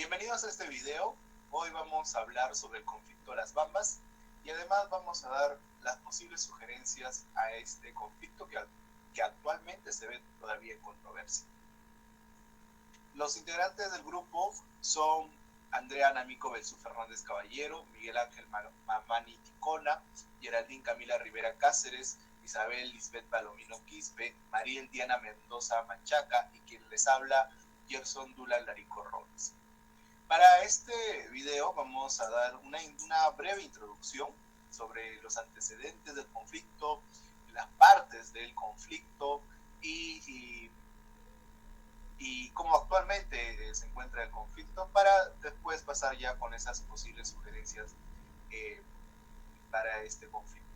Bienvenidos a este video. Hoy vamos a hablar sobre el conflicto de las Bambas y además vamos a dar las posibles sugerencias a este conflicto que actualmente se ve todavía en controversia. Los integrantes del grupo son Andrea Namico Belzú Fernández Caballero, Miguel Ángel Mamani Ticona, Geraldine Camila Rivera Cáceres, Isabel Lisbeth Palomino Quispe, Mariel Diana Mendoza Manchaca y quien les habla, Gerson Dula Larico Robles. Para este video vamos a dar una breve introducción sobre los antecedentes del conflicto, las partes del conflicto y cómo actualmente se encuentra el conflicto, para después pasar ya con esas posibles sugerencias para este conflicto.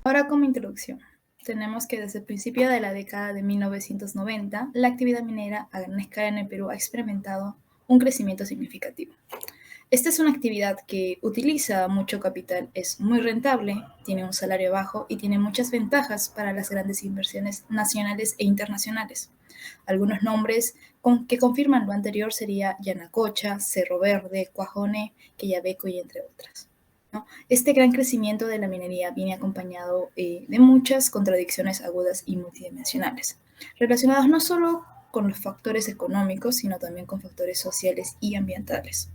Ahora, como introducción, tenemos que desde el principio de la década de 1990, la actividad minera a gran escala en el Perú ha experimentado un crecimiento significativo. Esta es una actividad que utiliza mucho capital, es muy rentable, tiene un salario bajo y tiene muchas ventajas para las grandes inversiones nacionales e internacionales. Algunos nombres que confirman lo anterior sería Yanacocha, Cerro Verde, Cuajone, Quellaveco y entre otras, ¿no? Este gran crecimiento de la minería viene acompañado de muchas contradicciones agudas y multidimensionales, relacionadas no solo con los factores económicos, sino también con factores sociales y ambientales.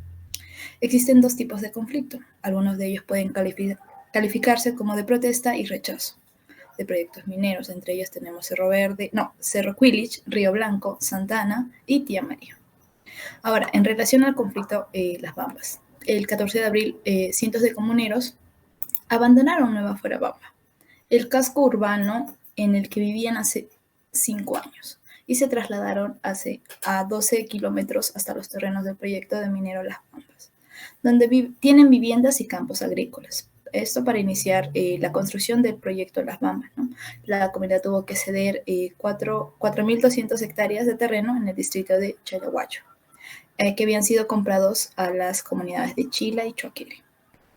Existen dos tipos de conflicto. Algunos de ellos pueden calificarse como de protesta y rechazo de proyectos mineros. Entre ellos tenemos Cerro Quilich, Río Blanco, Santa Ana y Tía María. Ahora, en relación al conflicto Las Bambas. El 14 de abril, cientos de comuneros abandonaron Nueva Fuerabamba, el casco urbano en el que vivían hace 5 años, y se trasladaron a 12 kilómetros hasta los terrenos del proyecto de minero Las Bambas, donde tienen viviendas y campos agrícolas. Esto para iniciar la construcción del proyecto Las Bambas, ¿no? La comunidad tuvo que ceder 4.200 hectáreas de terreno en el distrito de Chayahuacho, que habían sido comprados a las comunidades de Chila y Choquere.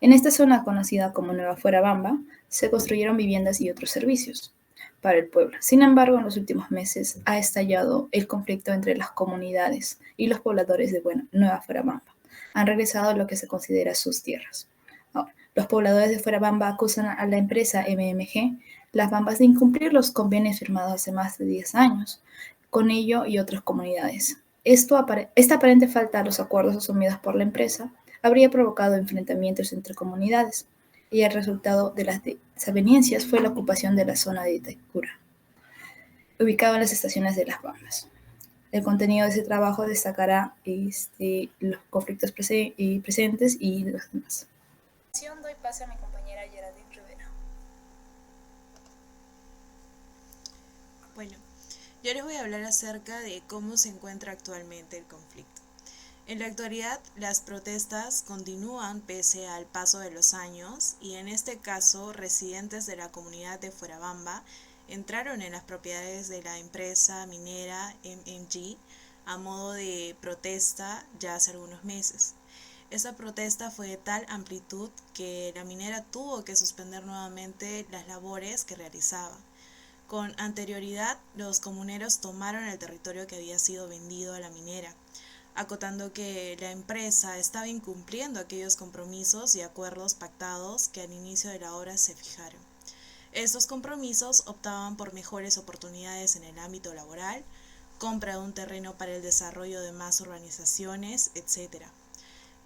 En esta zona conocida como Nueva Fuerabamba se construyeron viviendas y otros servicios para el pueblo. Sin embargo, en los últimos meses ha estallado el conflicto entre las comunidades y los pobladores de Nueva Fuerabamba. Han regresado a lo que se considera sus tierras. Ahora, los pobladores de Fuerabamba acusan a la empresa MMG Las Bambas de incumplir los convenios firmados hace más de 10 años con ello y otras comunidades. Esta aparente falta a los acuerdos asumidos por la empresa habría provocado enfrentamientos entre comunidades, y el resultado de las desavenencias fue la ocupación de la zona de Itaicura, ubicada en las estaciones de Las Bambas. El contenido de ese trabajo destacará los conflictos presentes y los demás. Doy pase a mi compañera Geraldine Rivera. Bueno, yo les voy a hablar acerca de cómo se encuentra actualmente el conflicto. En la actualidad, las protestas continúan pese al paso de los años y en este caso, residentes de la comunidad de Fuerabamba entraron en las propiedades de la empresa minera MMG a modo de protesta ya hace algunos meses. Esa protesta fue de tal amplitud que la minera tuvo que suspender nuevamente las labores que realizaba. Con anterioridad, los comuneros tomaron el territorio que había sido vendido a la minera, acotando que la empresa estaba incumpliendo aquellos compromisos y acuerdos pactados que al inicio de la obra se fijaron. Estos compromisos optaban por mejores oportunidades en el ámbito laboral, compra de un terreno para el desarrollo de más urbanizaciones, etc.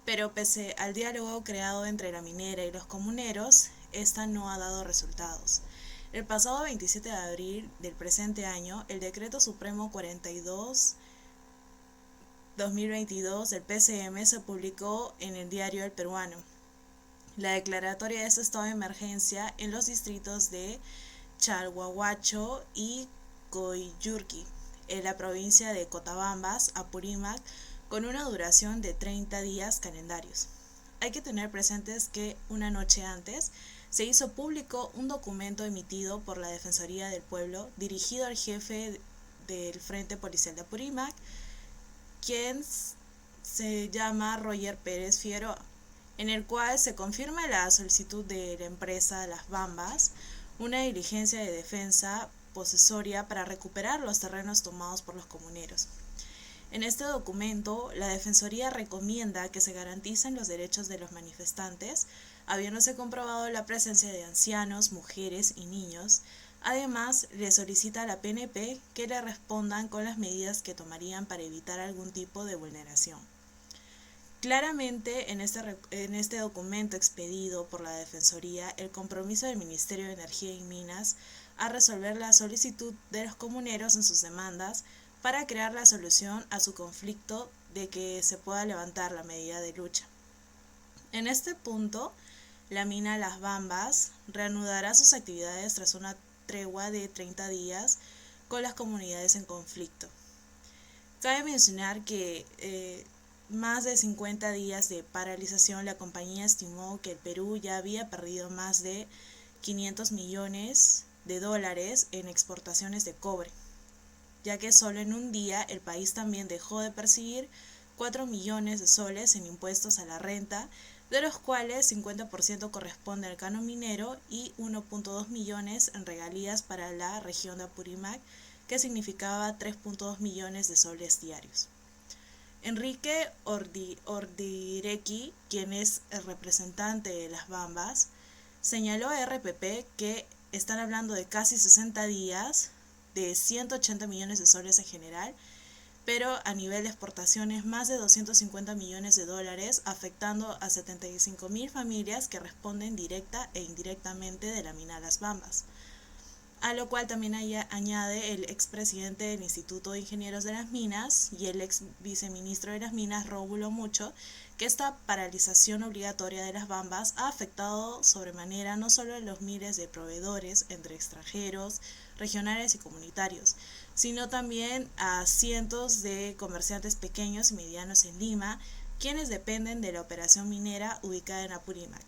Pero pese al diálogo creado entre la minera y los comuneros, esta no ha dado resultados. El pasado 27 de abril del presente año, el Decreto Supremo 42/2022 del PCM se publicó en el diario El Peruano. La declaratoria de este estado de emergencia en los distritos de Chalhuahuacho y Coyurqui, en la provincia de Cotabambas, Apurímac, con una duración de 30 días calendarios. Hay que tener presentes que una noche antes se hizo público un documento emitido por la Defensoría del Pueblo dirigido al jefe del Frente Policial de Apurímac, quien se llama Roger Pérez Figueroa, en el cual se confirma la solicitud de la empresa Las Bambas, una diligencia de defensa posesoria para recuperar los terrenos tomados por los comuneros. En este documento, la Defensoría recomienda que se garanticen los derechos de los manifestantes, habiéndose comprobado la presencia de ancianos, mujeres y niños. Además, le solicita a la PNP que le respondan con las medidas que tomarían para evitar algún tipo de vulneración. Claramente, en este documento expedido por la Defensoría, el compromiso del Ministerio de Energía y Minas a resolver la solicitud de los comuneros en sus demandas para crear la solución a su conflicto de que se pueda levantar la medida de lucha. En este punto, la mina Las Bambas reanudará sus actividades tras una tregua de 30 días con las comunidades en conflicto. Cabe mencionar que más de 50 días de paralización, la compañía estimó que el Perú ya había perdido más de 500 millones de dólares en exportaciones de cobre, ya que solo en un día el país también dejó de percibir 4 millones de soles en impuestos a la renta, de los cuales 50% corresponde al canon minero y 1.2 millones en regalías para la región de Apurímac, que significaba 3.2 millones de soles diarios. Enrique Ordirecki, quien es el representante de Las Bambas, señaló a RPP que están hablando de casi 60 días, de 180 millones de soles en general, pero a nivel de exportaciones más de 250 millones de dólares, afectando a 75.000 familias que responden directa e indirectamente de la mina Las Bambas. A lo cual también añade el expresidente del Instituto de Ingenieros de las Minas y el ex viceministro de las Minas, Rómulo Mucho, que esta paralización obligatoria de las Bambas ha afectado sobremanera no solo a los miles de proveedores entre extranjeros, regionales y comunitarios, sino también a cientos de comerciantes pequeños y medianos en Lima, quienes dependen de la operación minera ubicada en Apurímac.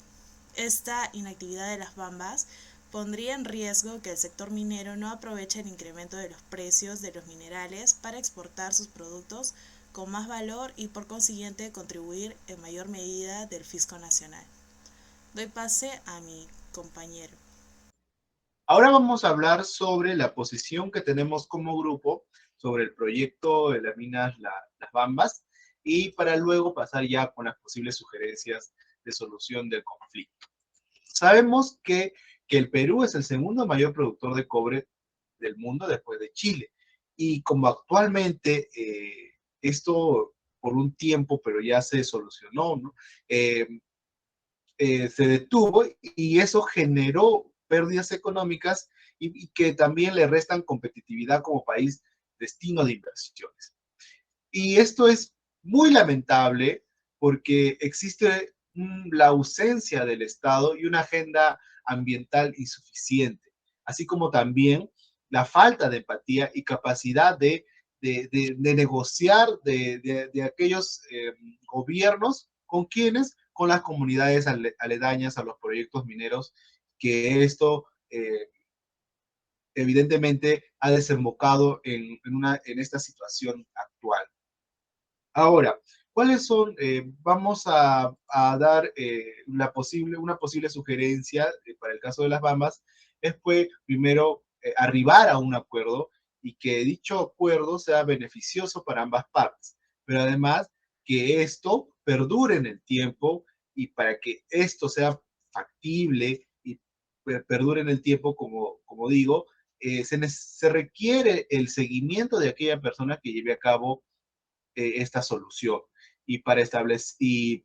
Esta inactividad de las Bambas pondría en riesgo que el sector minero no aproveche el incremento de los precios de los minerales para exportar sus productos con más valor y por consiguiente contribuir en mayor medida del fisco nacional. Doy pase a mi compañero. Ahora vamos a hablar sobre la posición que tenemos como grupo sobre el proyecto de las minas Las Bambas y para luego pasar ya con las posibles sugerencias de solución del conflicto. Sabemos que el Perú es el segundo mayor productor de cobre del mundo después de Chile. Y como actualmente esto por un tiempo, pero ya se solucionó, ¿no? Se detuvo y eso generó pérdidas económicas y que también le restan competitividad como país destino de inversiones. Y esto es muy lamentable porque existe la ausencia del Estado y una agenda ambiental insuficiente, así como también la falta de empatía y capacidad de negociar de aquellos gobiernos con quienes, con las comunidades aledañas a los proyectos mineros, que esto evidentemente ha desembocado en esta situación actual. Ahora, ¿cuáles son? Vamos a dar una posible sugerencia para el caso de las Bambas, es pues primero arribar a un acuerdo y que dicho acuerdo sea beneficioso para ambas partes, pero además que esto perdure en el tiempo y para que esto sea factible y perdure en el tiempo, como digo, se requiere el seguimiento de aquella persona que lleve a cabo esta solución. Y para establecer, y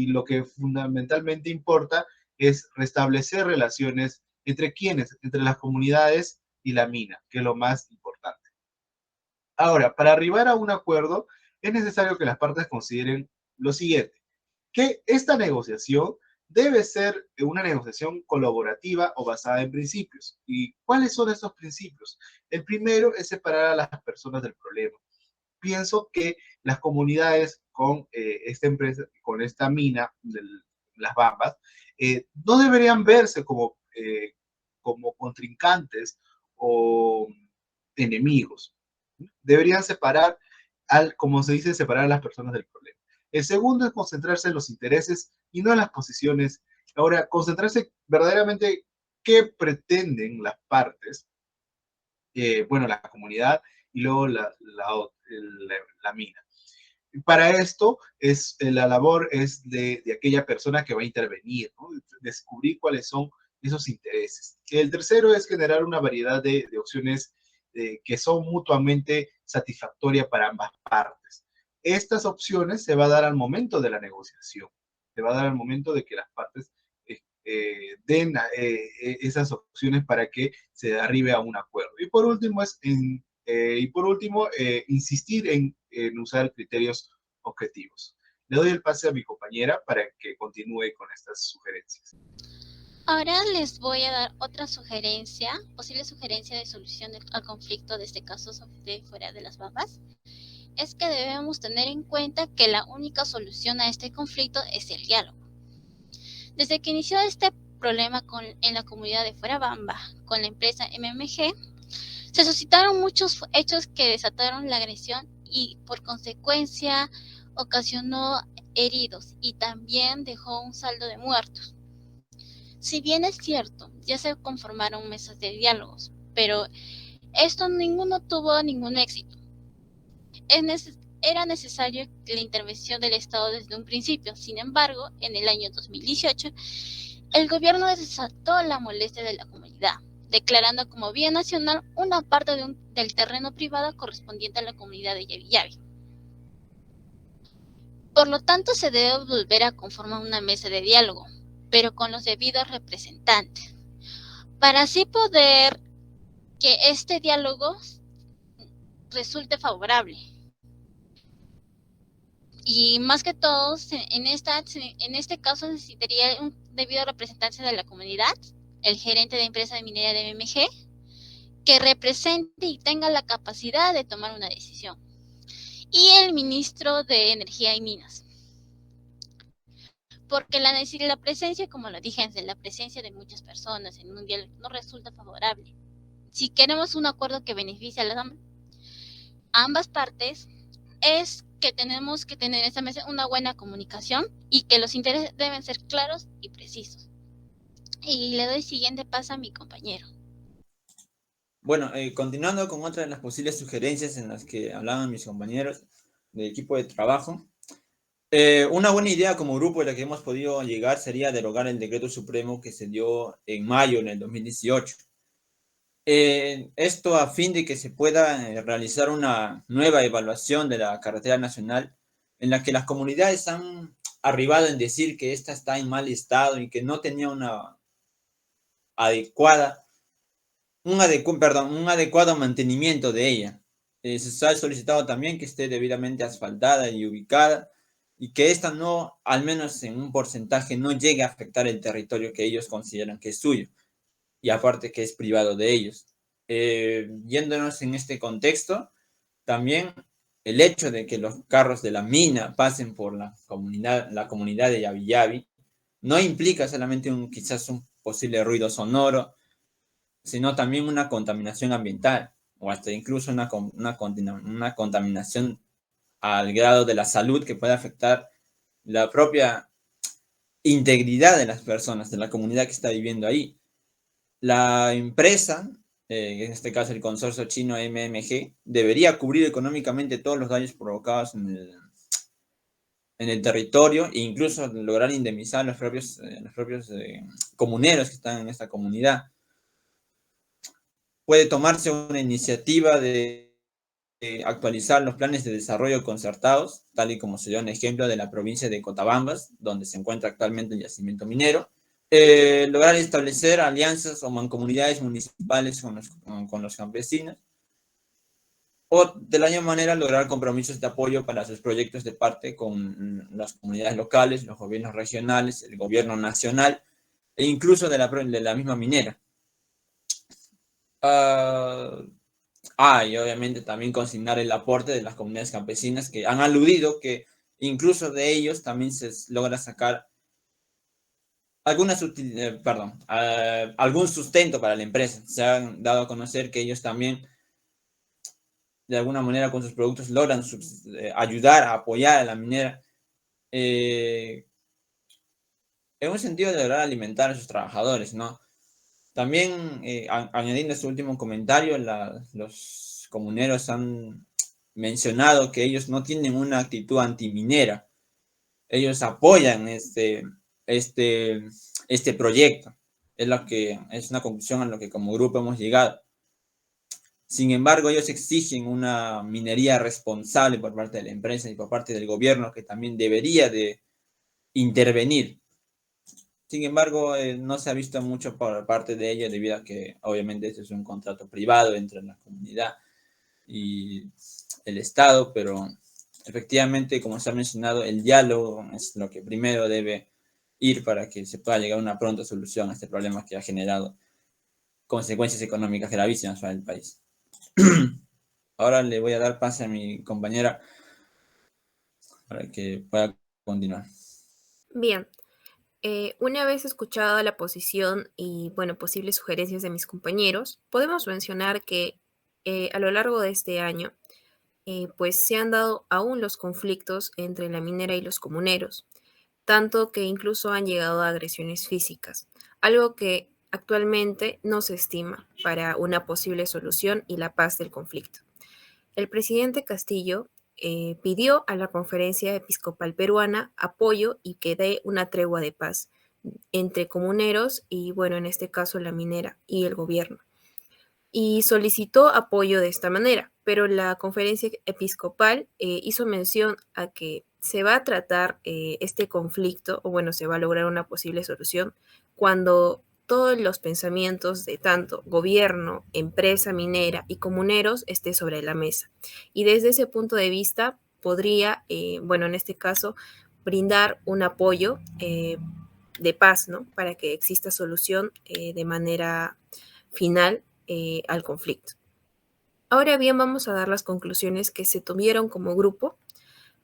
lo que fundamentalmente importa es restablecer relaciones entre quienes, entre las comunidades y la mina, que es lo más importante. Ahora, para arribar a un acuerdo, es necesario que las partes consideren lo siguiente, que esta negociación debe ser una negociación colaborativa o basada en principios. ¿Y cuáles son estos principios? El primero es separar a las personas del problema. Pienso que las comunidades con esta empresa, con esta mina de las Bambas, no deberían verse como contrincantes o enemigos. Deberían separar, como se dice, separar a las personas del problema. El segundo es concentrarse en los intereses y no en las posiciones. Ahora, concentrarse verdaderamente qué pretenden las partes, bueno, la comunidad y luego la mina. Para esto, la labor es de aquella persona que va a intervenir, ¿no? Descubrir cuáles son esos intereses. El tercero es generar una variedad de opciones que son mutuamente satisfactorias para ambas partes. Estas opciones se va a dar al momento de la negociación, se va a dar al momento de que las partes den esas opciones para que se arribe a un acuerdo. Y por último, insistir en usar criterios objetivos. Le doy el pase a mi compañera para que continúe con estas sugerencias. Ahora les voy a dar otra sugerencia, posible sugerencia de solución al conflicto de este caso de fuera de las bambas. Es que debemos tener en cuenta que la única solución a este conflicto es el diálogo. Desde que inició este problema en la comunidad de Fuera Bamba con la empresa MMG, se suscitaron muchos hechos que desataron la agresión y por consecuencia ocasionó heridos y también dejó un saldo de muertos. Si bien es cierto, ya se conformaron mesas de diálogos, pero ninguno tuvo ningún éxito. Era necesario la intervención del Estado desde un principio. Sin embargo, en el año 2018, el gobierno desató la molestia de la comunidad, declarando como bien nacional una parte del terreno privado correspondiente a la comunidad de Yavi Yavi. Por lo tanto, se debe volver a conformar una mesa de diálogo, pero con los debidos representantes, para así poder que este diálogo resulte favorable. Y más que todo, en este caso necesitaría un debido representante de la comunidad, el gerente de empresa de minería de MMG, que represente y tenga la capacidad de tomar una decisión, y el ministro de Energía y Minas. Porque la presencia, como lo dije antes, la presencia de muchas personas en un diálogo no resulta favorable. Si queremos un acuerdo que beneficie a ambas partes, es que tenemos que tener en esta mesa una buena comunicación y que los intereses deben ser claros y precisos. Y le doy siguiente paso a mi compañero. Bueno, continuando con otra de las posibles sugerencias en las que hablaban mis compañeros del equipo de trabajo, una buena idea como grupo de la que hemos podido llegar sería derogar el decreto supremo que se dio en mayo en el 2018. Esto a fin de que se pueda realizar una nueva evaluación de la carretera nacional en la que las comunidades han arribado en decir que esta está en mal estado y que no tenía un adecuado mantenimiento de ella. Se ha solicitado también que esté debidamente asfaltada y ubicada y que esta no, al menos en un porcentaje, no llegue a afectar el territorio que ellos consideran que es suyo y aparte que es privado de ellos. Yéndonos en este contexto, también el hecho de que los carros de la mina pasen por la comunidad de Yavi Yavi no implica solamente quizás un posible ruido sonoro, sino también una contaminación ambiental o hasta incluso una contaminación al grado de la salud que puede afectar la propia integridad de las personas, de la comunidad que está viviendo ahí. La empresa, en este caso el consorcio chino MMG, debería cubrir económicamente todos los daños provocados en el territorio e incluso lograr indemnizar a los propios comuneros que están en esta comunidad. Puede tomarse una iniciativa de actualizar los planes de desarrollo concertados, tal y como se dio un ejemplo de la provincia de Cotabambas, donde se encuentra actualmente el yacimiento minero. Lograr establecer alianzas o mancomunidades municipales con los campesinos, o de la misma manera lograr compromisos de apoyo para sus proyectos de parte con las comunidades locales, los gobiernos regionales, el gobierno nacional e incluso de la misma minera. Y obviamente también consignar el aporte de las comunidades campesinas que han aludido que incluso de ellos también se logra sacar algún sustento para la empresa. Se han dado a conocer que ellos también de alguna manera con sus productos logran ayudar a apoyar a la minera en un sentido de lograr alimentar a sus trabajadores, ¿no? También, añadiendo este último comentario, los comuneros han mencionado que ellos no tienen una actitud antiminera. Ellos apoyan este proyecto. Es una conclusión a lo que como grupo hemos llegado. Sin embargo, ellos exigen una minería responsable por parte de la empresa y por parte del gobierno, que también debería de intervenir. Sin embargo, no se ha visto mucho por parte de ella, debido a que obviamente este es un contrato privado entre la comunidad y el Estado, pero efectivamente, como se ha mencionado, el diálogo es lo que primero debe ir para que se pueda llegar a una pronta solución a este problema que ha generado consecuencias económicas gravísimas para el país. Ahora le voy a dar pase a mi compañera para que pueda continuar. Bien, una vez escuchada la posición y, bueno, posibles sugerencias de mis compañeros, podemos mencionar que a lo largo de este año, pues se han dado aún los conflictos entre la minera y los comuneros, tanto que incluso han llegado a agresiones físicas, algo que actualmente no se estima para una posible solución y la paz del conflicto. El presidente Castillo pidió a la Conferencia Episcopal Peruana apoyo y que dé una tregua de paz entre comuneros y, bueno, en este caso la minera y el gobierno. Y solicitó apoyo de esta manera, pero la Conferencia Episcopal hizo mención a que se va a tratar este conflicto, o bueno, se va a lograr una posible solución cuando todos los pensamientos de tanto gobierno, empresa minera y comuneros esté sobre la mesa. Y desde ese punto de vista podría, bueno, en este caso, brindar un apoyo de paz, ¿no? Para que exista solución de manera final al conflicto. Ahora bien, vamos a dar las conclusiones que se tuvieron como grupo.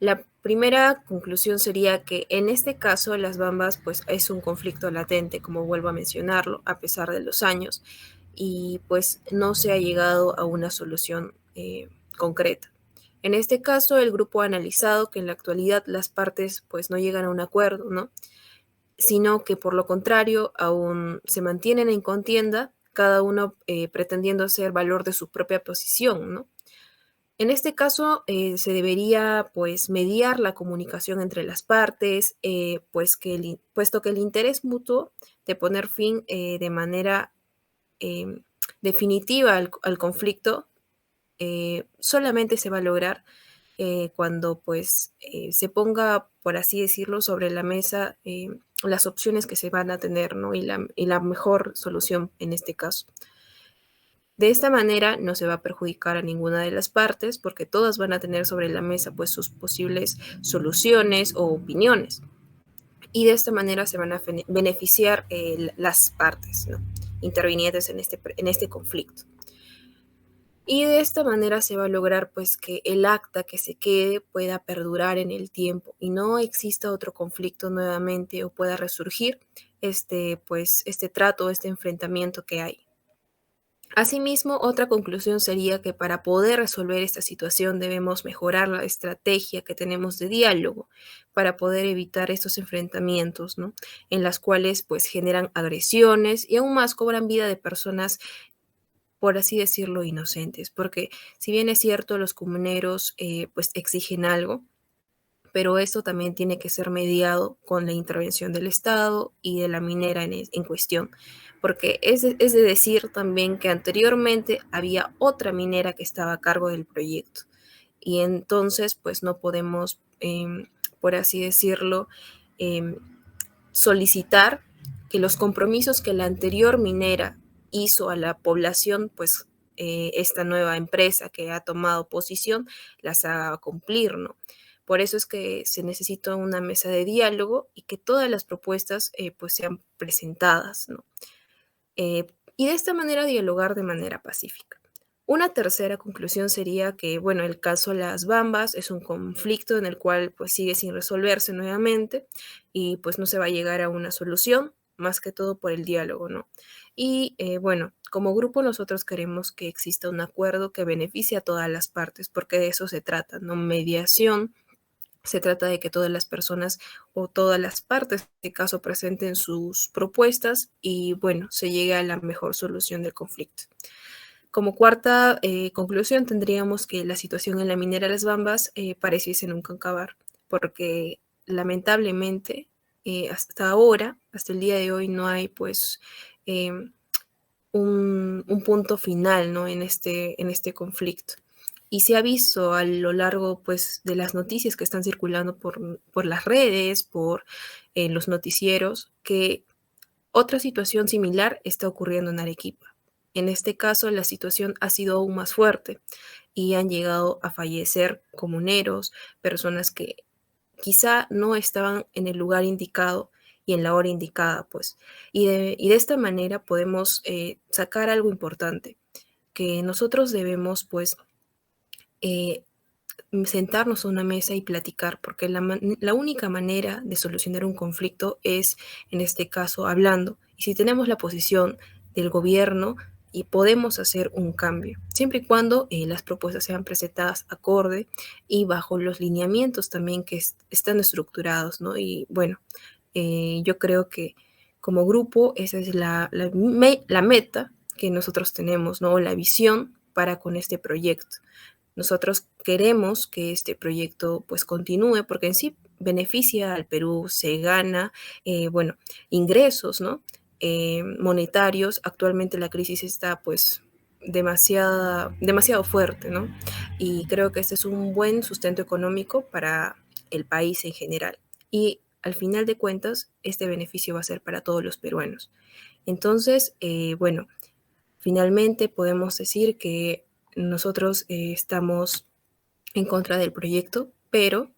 La primera conclusión sería que en este caso las Bambas pues es un conflicto latente, como vuelvo a mencionarlo, a pesar de los años, y pues no se ha llegado a una solución concreta. En este caso, el grupo ha analizado que en la actualidad las partes pues no llegan a un acuerdo, ¿no? Sino que por lo contrario aún se mantienen en contienda, cada uno pretendiendo hacer valor de su propia posición, ¿no? En este caso, se debería pues mediar la comunicación entre las partes, puesto que el interés mutuo de poner fin de manera definitiva al conflicto solamente se va a lograr cuando pues se ponga, por así decirlo, sobre la mesa las opciones que se van a tener, ¿no? Y la mejor solución en este caso. De esta manera no se va a perjudicar a ninguna de las partes porque todas van a tener sobre la mesa pues sus posibles soluciones o opiniones. Y de esta manera se van a beneficiar las partes, ¿no? Intervinientes en este conflicto. Y de esta manera se va a lograr pues que el acta que se quede pueda perdurar en el tiempo y no exista otro conflicto nuevamente o pueda resurgir este trato, este enfrentamiento que hay. Asimismo, otra conclusión sería que para poder resolver esta situación debemos mejorar la estrategia que tenemos de diálogo para poder evitar estos enfrentamientos, ¿no? En las cuales pues generan agresiones y aún más cobran vida de personas, por así decirlo, inocentes, porque si bien es cierto, los comuneros pues exigen algo, pero esto también tiene que ser mediado con la intervención del Estado y de la minera en cuestión, porque es de decir también que anteriormente había otra minera que estaba a cargo del proyecto, y entonces pues no podemos, por así decirlo, solicitar que los compromisos que la anterior minera hizo a la población, pues esta nueva empresa que ha tomado posición las haga cumplir, ¿no? Por eso es que se necesita una mesa de diálogo y que todas las propuestas pues sean presentadas, ¿no? Y de esta manera dialogar de manera pacífica. Una tercera conclusión sería que, bueno, el caso Las Bambas es un conflicto en el cual pues sigue sin resolverse nuevamente y pues no se va a llegar a una solución, más que todo por el diálogo, ¿no? Y bueno, como grupo nosotros queremos que exista un acuerdo que beneficie a todas las partes, porque de eso se trata, ¿no? Mediación. Se trata de que todas las personas o todas las partes, en este caso, presenten sus propuestas y, bueno, se llegue a la mejor solución del conflicto. como cuarta conclusión tendríamos que la situación en la minera Las Bambas pareciese nunca acabar, porque lamentablemente hasta ahora, hasta el día de hoy, no hay pues un punto final, ¿no? en este conflicto. Y se ha visto a lo largo pues, de las noticias que están circulando por las redes, por los noticieros, que otra situación similar está ocurriendo en Arequipa. En este caso, la situación ha sido aún más fuerte y han llegado a fallecer comuneros, personas que quizá no estaban en el lugar indicado y en la hora indicada, pues. Y de esta manera podemos sacar algo importante, que nosotros debemos, pues, eh, sentarnos a una mesa y platicar, porque la única manera de solucionar un conflicto es, en este caso, hablando. Y si tenemos la posición del gobierno y podemos hacer un cambio, siempre y cuando las propuestas sean presentadas acorde y bajo los lineamientos también que están estructurados, ¿no? Y bueno, yo creo que como grupo esa es la meta que nosotros tenemos, ¿no? La visión para con este proyecto. Nosotros queremos que este proyecto pues continúe porque en sí beneficia al Perú, se gana, bueno, ingresos, ¿no? Monetarios. Actualmente la crisis está pues demasiado fuerte, ¿no? Y creo que este es un buen sustento económico para el país en general. Y al final de cuentas, este beneficio va a ser para todos los peruanos. Entonces, bueno, finalmente podemos decir que nosotros estamos en contra del proyecto, pero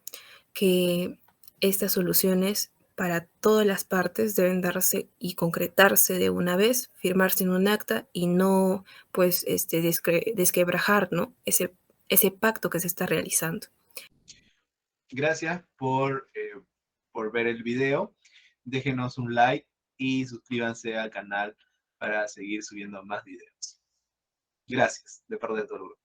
que estas soluciones para todas las partes deben darse y concretarse de una vez, firmarse en un acta y no pues desquebrajar, ¿no? ese pacto que se está realizando. Gracias por ver el video. Déjenos un like y suscríbanse al canal para seguir subiendo más videos. Gracias, de parte de todo el grupo.